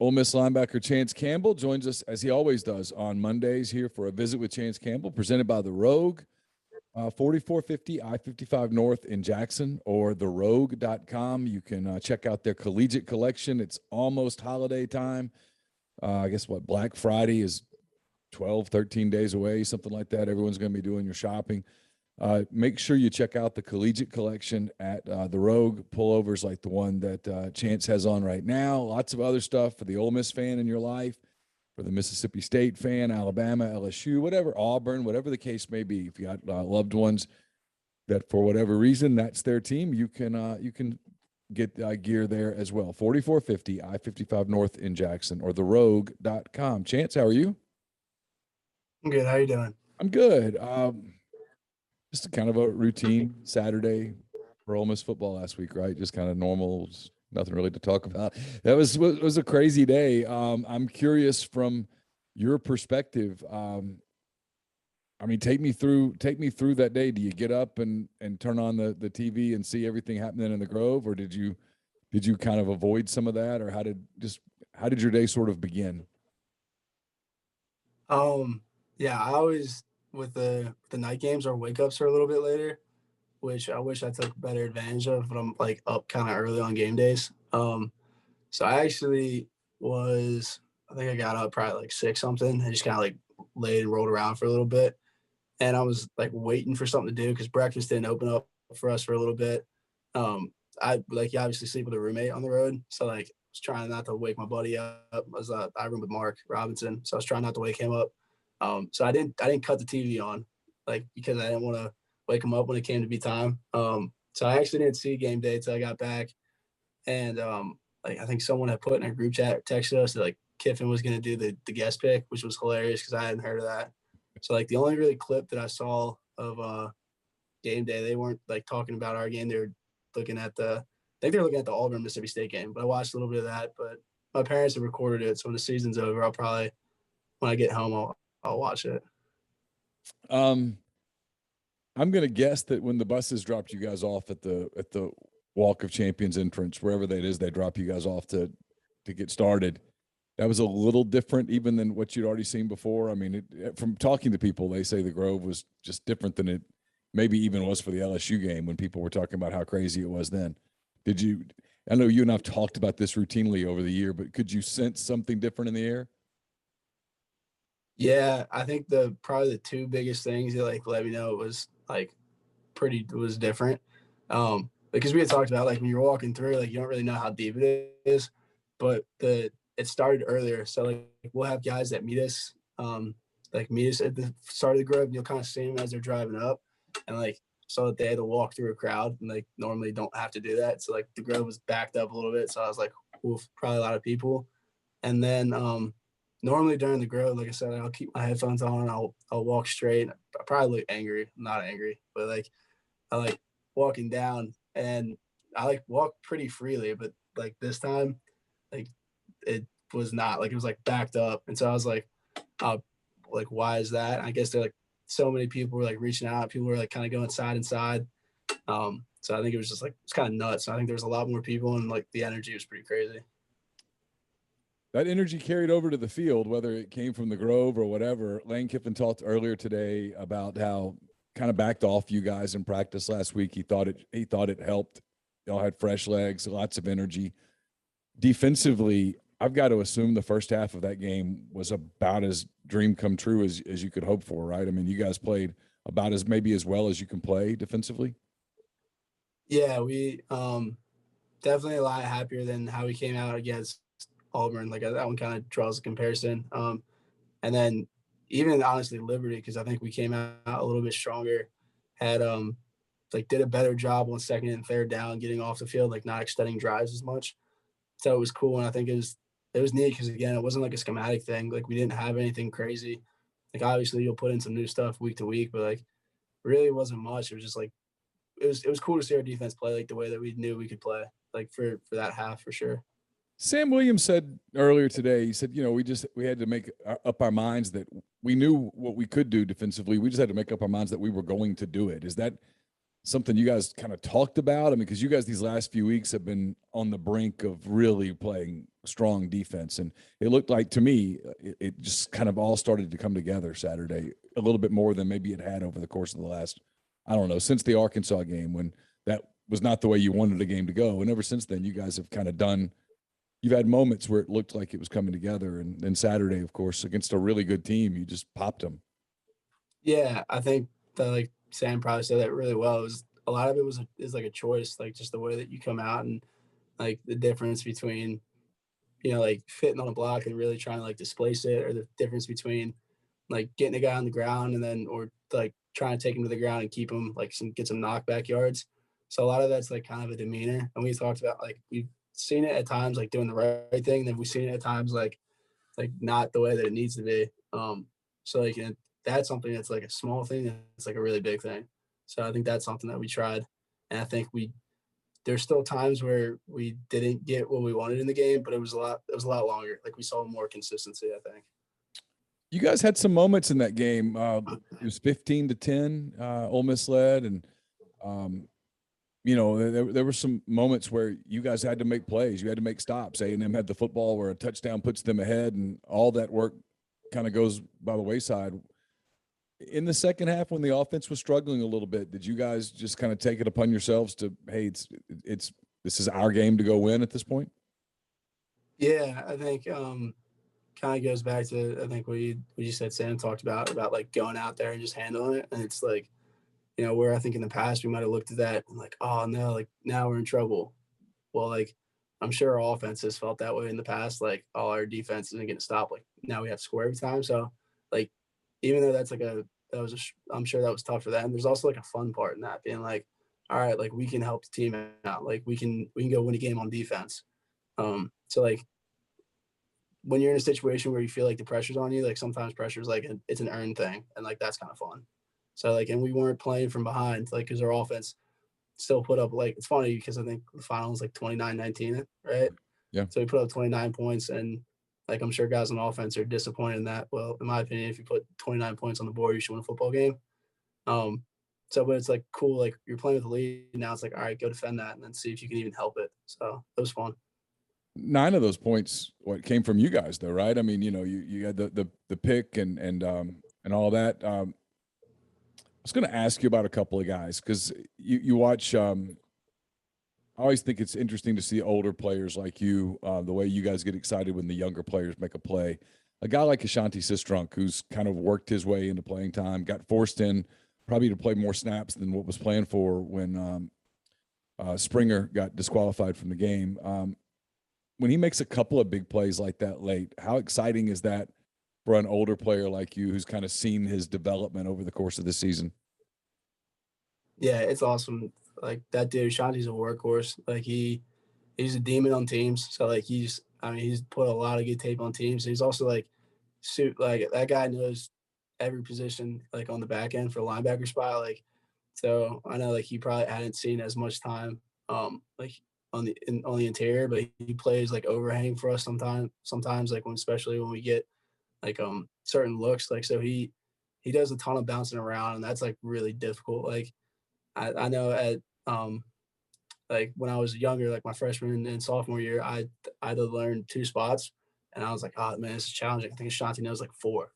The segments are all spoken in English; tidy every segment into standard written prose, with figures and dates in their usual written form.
Ole Miss linebacker Chance Campbell joins us, as he always does, on Mondays here for a visit with Chance Campbell, presented by The Rogue, 4450 I-55 North in Jackson, or therogue.com. You can check out their collegiate collection. It's almost holiday time. I guess Black Friday is 12, 13 days away, something like that. Everyone's going to be doing your shopping. Make sure you check out the collegiate collection at the Rogue. Pullovers like the one that Chance has on right now. Lots of other stuff for the Ole Miss fan in your life, for the Mississippi State fan, Alabama, LSU, whatever, Auburn, whatever the case may be. If you got loved ones that for whatever reason that's their team, you can get gear there as well. 4450 I-55 North in Jackson, or therogue.com. Chance, how are you? I'm good. How you doing? I'm good. Just a kind of a routine Saturday for Ole Miss football last week, right? Just kind of normal, nothing really to talk about. That was a crazy day. I'm curious from your perspective. I mean, take me through that day. Do you get up and turn on the TV and see everything happening in the Grove, or did you kind of avoid some of that, or how did your day sort of begin? Yeah, I always with the night games, our wake ups are a little bit later, which I wish I took better advantage of, but I'm like up kind of early on game days. So I actually I think I got up probably like 6 something and just kind of like laid and rolled around for a little bit. And I was like waiting for something to do because breakfast didn't open up for us for a little bit. I you obviously sleep with a roommate on the road. So like I was trying not to wake my buddy up. I room with Mark Robinson. So I was trying not to wake him up. So I didn't cut the TV on, like, because I didn't want to wake him up when it came to be time. So I actually didn't see game day until I got back. And like I think someone had put in a group chat, texted us that like Kiffin was going to do the guest pick, which was hilarious because I hadn't heard of that. So like the only really clip that I saw of game day, they weren't like talking about our game. They were looking at I think they were looking at the Auburn Mississippi State game, but I watched a little bit of that. But my parents have recorded it, so when the season's over, I'll probably, when I get home, I'll watch it. I'm gonna guess that when the buses dropped you guys off at the Walk of Champions entrance, wherever that is, they drop you guys off to get started. That was a little different even than what you'd already seen before. I mean, from talking to people, they say the Grove was just different than it maybe even was for the LSU game when people were talking about how crazy it was then. I know you and I've talked about this routinely over the year, but could you sense something different in the air? Yeah, I think probably the 2 biggest things that like let me know it was like was different. Because we had talked about like when you're walking through, like you don't really know how deep it is, but it started earlier. So like we'll have guys that meet us at the start of the Grove, and you'll kind of see them as they're driving up, and like so that they had to walk through a crowd, and like normally don't have to do that. So like the Grove was backed up a little bit, so I was like, oof, probably a lot of people. And then normally during the Grove, like I said, I'll keep my headphones on and I'll walk straight. I probably look angry. I'm not angry, but like I like walking down, and I like walk pretty freely, but like this time, like it was not, like it was like backed up. And so I was like, like, why is that? And I guess they're like, so many people were like reaching out. People were like kind of going side and side. So I think it was just like, it's kind of nuts. I think there was a lot more people, and like the energy was pretty crazy. That energy carried over to the field, whether it came from the Grove or whatever. Lane Kiffin talked earlier today about how kind of backed off you guys in practice last week. He thought it helped. Y'all had fresh legs, lots of energy. Defensively, I've got to assume the first half of that game was about as dream come true as you could hope for, right? I mean, you guys played about as well as you can play defensively. Yeah, we definitely a lot happier than how we came out against Auburn. Like that one kind of draws a comparison. And then even honestly Liberty, because I think we came out a little bit stronger, had like did a better job on second and third down, getting off the field, like not extending drives as much. So it was cool, and I think it was neat because again, it wasn't like a schematic thing. Like we didn't have anything crazy. Like obviously you'll put in some new stuff week to week, but like really wasn't much. It was just like it was cool to see our defense play like the way that we knew we could play, like for that half for sure. Sam Williams said earlier today, he said, we had to make up our minds that we knew what we could do defensively. We just had to make up our minds that we were going to do it. Is that something you guys kind of talked about? I mean, because you guys these last few weeks have been on the brink of really playing strong defense, and it looked like to me it just kind of all started to come together Saturday a little bit more than maybe it had over the course of the last, I don't know, since the Arkansas game when that was not the way you wanted the game to go. And ever since then, you guys have kind of done. You've had moments where it looked like it was coming together, and then Saturday, of course, against a really good team, you just popped them. Yeah, I think that like Sam probably said that really well. It was a lot of it is like a choice, like just the way that you come out and like the difference between like fitting on a block and really trying to like displace it, or the difference between like getting a guy on the ground and then or like trying to take him to the ground and keep him like get some knockback yards. So a lot of that's like kind of a demeanor, and we talked about like we've seen it at times like doing the right thing, and then we've seen it at times like not the way that it needs to be. So like and that's something that's like a small thing that's like a really big thing. So I think that's something that we tried, and I think there's still times where we didn't get what we wanted in the game, but it was a lot longer. Like we saw more consistency, I think. You guys had some moments in that game. It was 15-10, Ole Miss led, and um, there were some moments where you guys had to make plays. You had to make stops. A&M had the football where a touchdown puts them ahead, and all that work kind of goes by the wayside. In the second half, when the offense was struggling a little bit, did you guys just kind of take it upon yourselves to, hey, it's this is our game to go win at this point? Yeah, I think kind of goes back to I think what you said Sam talked about like going out there and just handling it. And it's like, where I think in the past we might have looked at that and like, oh no, like now we're in trouble. Well, like I'm sure our offense has felt that way in the past. Like, all our defense isn't going to stop. Like now we have to score every time. So like, even though I'm sure that was tough for them. There's also like a fun part in that being like, all right, like we can help the team out. Like we can go win a game on defense. So like when you're in a situation where you feel like the pressure's on you, like sometimes pressure is like it's an earned thing, and like that's kind of fun. So like, and we weren't playing from behind, like because our offense still put up like it's funny because I think the final was like 29-19, right? Yeah. So we put up 29 points, and like I'm sure guys on offense are disappointed in that. Well, in my opinion, if you put 29 points on the board, you should win a football game. Um, so but it's like cool, like you're playing with the lead now. It's like, all right, go defend that, and then see if you can even help it. So it was fun. 9 of those points came from you guys though, right? I mean, you had the pick and all that. I was going to ask you about a couple of guys because you watch. I always think it's interesting to see older players like you, the way you guys get excited when the younger players make a play. A guy like Ashanti Sistrunk, who's kind of worked his way into playing time, got forced in probably to play more snaps than what was planned for when Springer got disqualified from the game. When he makes a couple of big plays like that late, how exciting is that for an older player like you who's kind of seen his development over the course of the season? Yeah, it's awesome. Like that dude, Shanti's a workhorse. Like he's a demon on teams. So like he's put a lot of good tape on teams. He's also like like that guy knows every position like on the back end for linebacker spot. Like so I know like he probably hadn't seen as much time like on the interior, but he plays like overhang for us sometimes like especially when we get like certain looks. Like so he does a ton of bouncing around, and that's like really difficult. Like I know at like when I was younger, like my freshman and sophomore year, I had to learn 2 spots, and I was like, oh man, this is challenging. I think Ashanti knows like 4,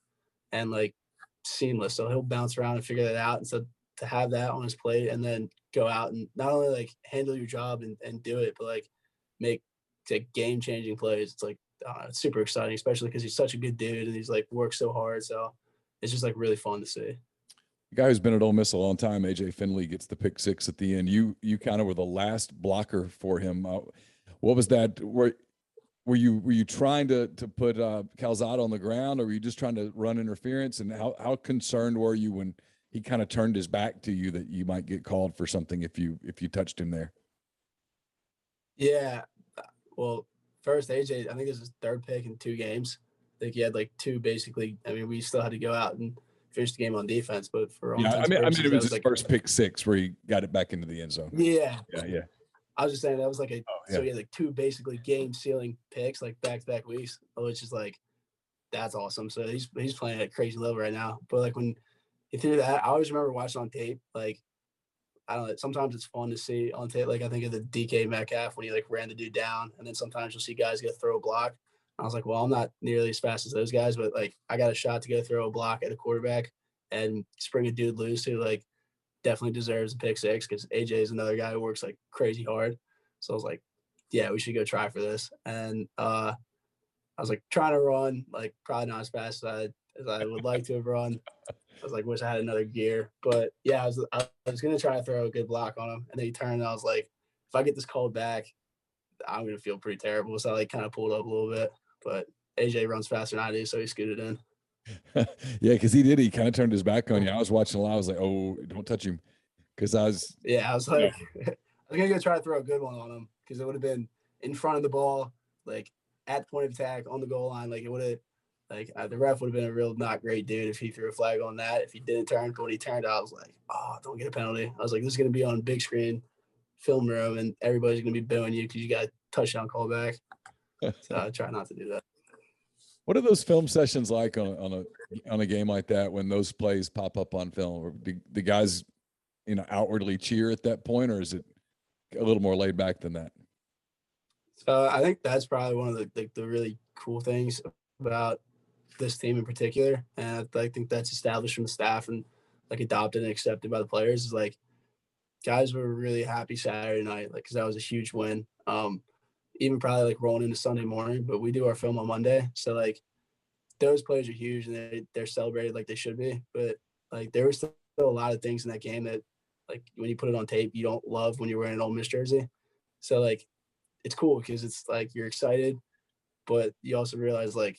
and like seamless. So he'll bounce around and figure that out. And so to have that on his plate and then go out and not only like handle your job and do it, but like make like game changing plays. It's like it's super exciting, especially because he's such a good dude and he's like works so hard. So it's just like really fun to see. The guy who's been at Ole Miss a long time, AJ Finley, gets the pick six at the end. You kind of were the last blocker for him. What was that? Were you trying to put Calzada on the ground, or were you just trying to run interference? And how concerned were you when he kind of turned his back to you that you might get called for something if you touched him there? Yeah. Well, first AJ, I think this is his 3rd pick in 2 games. I think he had like 2 basically. I mean, we still had to go out and finish the game on defense, but for all Yeah, intents and I mean, purposes, it that was was his like first pick six where he got it back into the end zone. yeah. Yeah. I was just saying that was like Oh, so yeah. he had like 2 basically game sealing picks like back to back weeks, which is like that's awesome. So he's playing at a crazy level right now. But like when he threw that, I always remember watching on tape, like I don't know. Sometimes it's fun to see on tape. Like I think of the DK Metcalf when he like ran the dude down, and then sometimes you'll see guys go throw a block. I was like, well, I'm not nearly as fast as those guys, but like I got a shot to go throw a block at a quarterback and spring a dude loose who like definitely deserves a pick six because AJ is another guy who works like crazy hard. So I was like, yeah, we should go try for this. And I was like trying to run, like probably not as fast as I would like to have run. I was like, wish I had another gear. But yeah, I was going to try to throw a good block on him. And then he turned and I was like, if I get this called back, I'm going to feel pretty terrible. So I like kind of pulled up a little bit. But AJ runs faster than I do, so he scooted in. Yeah, because he did. He kind of turned his back on you. I was watching a lot. I was like, oh, don't touch him. Because I was. Yeah, I was like, I was going to go try to throw a good one on him because it would have been in front of the ball, like at the point of attack on the goal line. Like it would have. Like the ref would have been a real not great dude if he threw a flag on that. If he didn't turn, but when he turned, I was like, oh, don't get a penalty. I was like, this is going to be on big screen film room, and everybody's going to be booing you because you got a touchdown call back. So I try not to do that. What are those film sessions like on a game like that when those plays pop up on film? Or the guys, outwardly cheer at that point, or is it a little more laid back than that? So I think that's probably one of the really cool things about this team in particular, and I think that's established from the staff and like adopted and accepted by the players. Is like guys were really happy Saturday night, like because that was a huge win. Even probably like rolling into Sunday morning, but we do our film on Monday, so like those players are huge and they're celebrated like they should be. But like there was still a lot of things in that game that like when you put it on tape, you don't love when you're wearing an Ole Miss jersey. So like it's cool because it's like you're excited, but you also realize like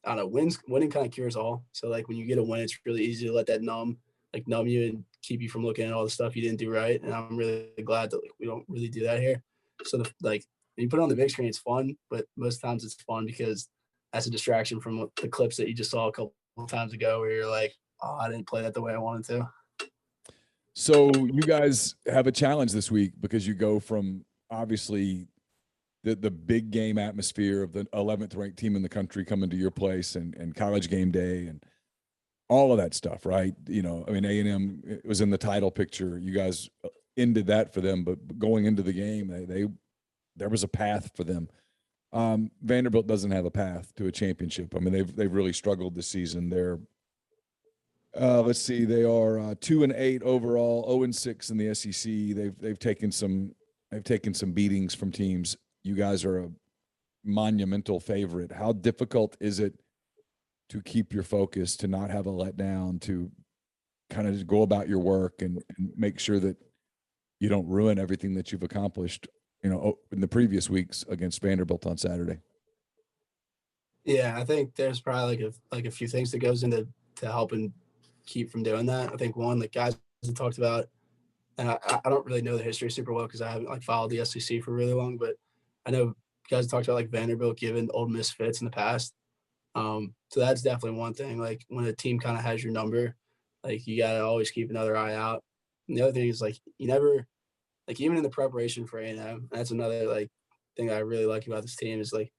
I don't know, winning kind of cures all. So like when you get a win, it's really easy to let that numb you and keep you from looking at all the stuff you didn't do right. And I'm really glad that like we don't really do that here. So like when you put it on the big screen, it's fun, but most times it's fun because that's a distraction from the clips that you just saw a couple of times ago where you're like, oh, I didn't play that the way I wanted to. So you guys have a challenge this week because you go from obviously the big game atmosphere of the 11th ranked team in the country coming to your place and college game day and all of that stuff, right? I mean, A&M was in the title picture. You guys ended that for them, but going into the game, there was a path for them. Vanderbilt doesn't have a path to a championship. I mean, they've really struggled this season. They're let's see, they are 2-8 overall, 0-6 in the SEC. They've taken some beatings from teams. You guys are a monumental favorite. How difficult is it to keep your focus, to not have a letdown, to kind of just go about your work and make sure that you don't ruin everything that you've accomplished, in the previous weeks against Vanderbilt on Saturday? Yeah, I think there's probably like a few things that goes into helping keep from doing that. I think one, like guys talked about, and I don't really know the history super well because I haven't like followed the SEC for really long, but I know guys talked about like Vanderbilt giving Ole Miss fits in the past. So that's definitely one thing. Like when a team kind of has your number, like you gotta always keep another eye out. And the other thing is like you never like even in the preparation for A&M, that's another like thing I really like about this team is like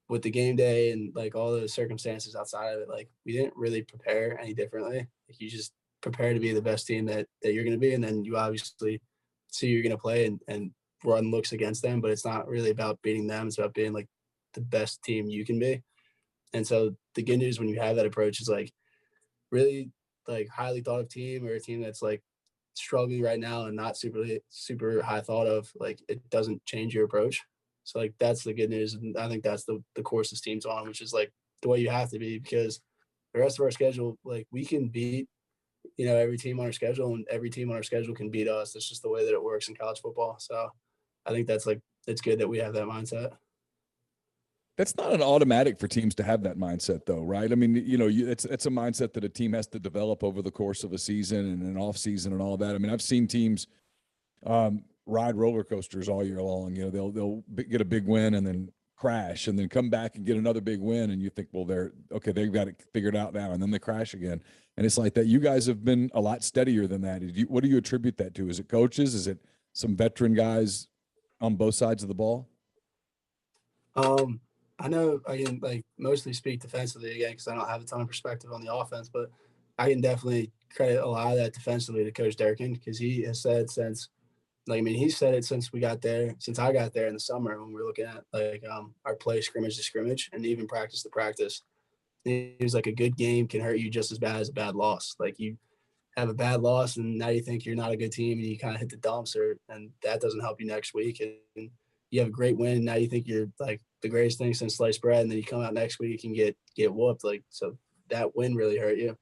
with the game day and like all the circumstances outside of it, like we didn't really prepare any differently. Like you just prepare to be the best team that you're going to be, and then you obviously see who you're going to play and run looks against them. But it's not really about beating them; it's about being like the best team you can be. And so the good news when you have that approach is like really like highly thought of team or a team that's like struggling right now and not super high thought of, like it doesn't change your approach. So like that's the good news, and I think that's the course this team's on, which is like the way you have to be because the rest of our schedule, like we can beat every team on our schedule, and every team on our schedule can beat us. That's just the way that it works in college football. So I think that's like it's good that we have that mindset. That's not an automatic for teams to have that mindset, though, right? I mean, it's a mindset that a team has to develop over the course of a season and an off season and all that. I mean, I've seen teams ride roller coasters all year long. They'll get a big win and then crash and then come back and get another big win, and you think, well, they've got it figured out now, and then they crash again. And it's like that. You guys have been a lot steadier than that. What do you attribute that to? Is it coaches? Is it some veteran guys on both sides of the ball? I know I can like mostly speak defensively again because I don't have a ton of perspective on the offense, but I can definitely credit a lot of that defensively to Coach Durkin, because he has said since, like, I mean, he said it since we got there, since I got there in the summer when we were looking at like our play scrimmage to scrimmage and even practice to practice. He was like, a good game can hurt you just as bad as a bad loss. Like, you have a bad loss and now you think you're not a good team and you kind of hit the dumps, and that doesn't help you next week. And you have a great win and now you think you're like the greatest thing since sliced bread, and then you come out next week and get whooped. Like, so that win really hurt you.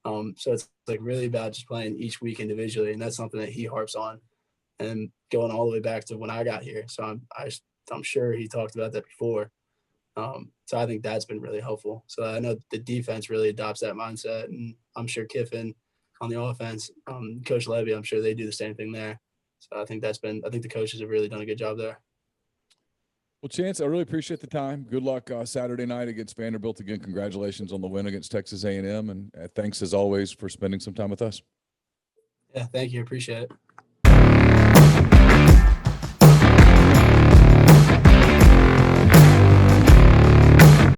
So it's like really about just playing each week individually, and that's something that he harps on, and going all the way back to when I got here. So I'm sure he talked about that before. So I think that's been really helpful. So I know the defense really adopts that mindset, and I'm sure Kiffin on the offense, Coach Levy, I'm sure they do the same thing there. So I think the coaches have really done a good job there. Well, Chance, I really appreciate the time. Good luck Saturday night against Vanderbilt. Again, congratulations on the win against Texas A&M, and thanks as always for spending some time with us. Yeah, thank you. Appreciate it.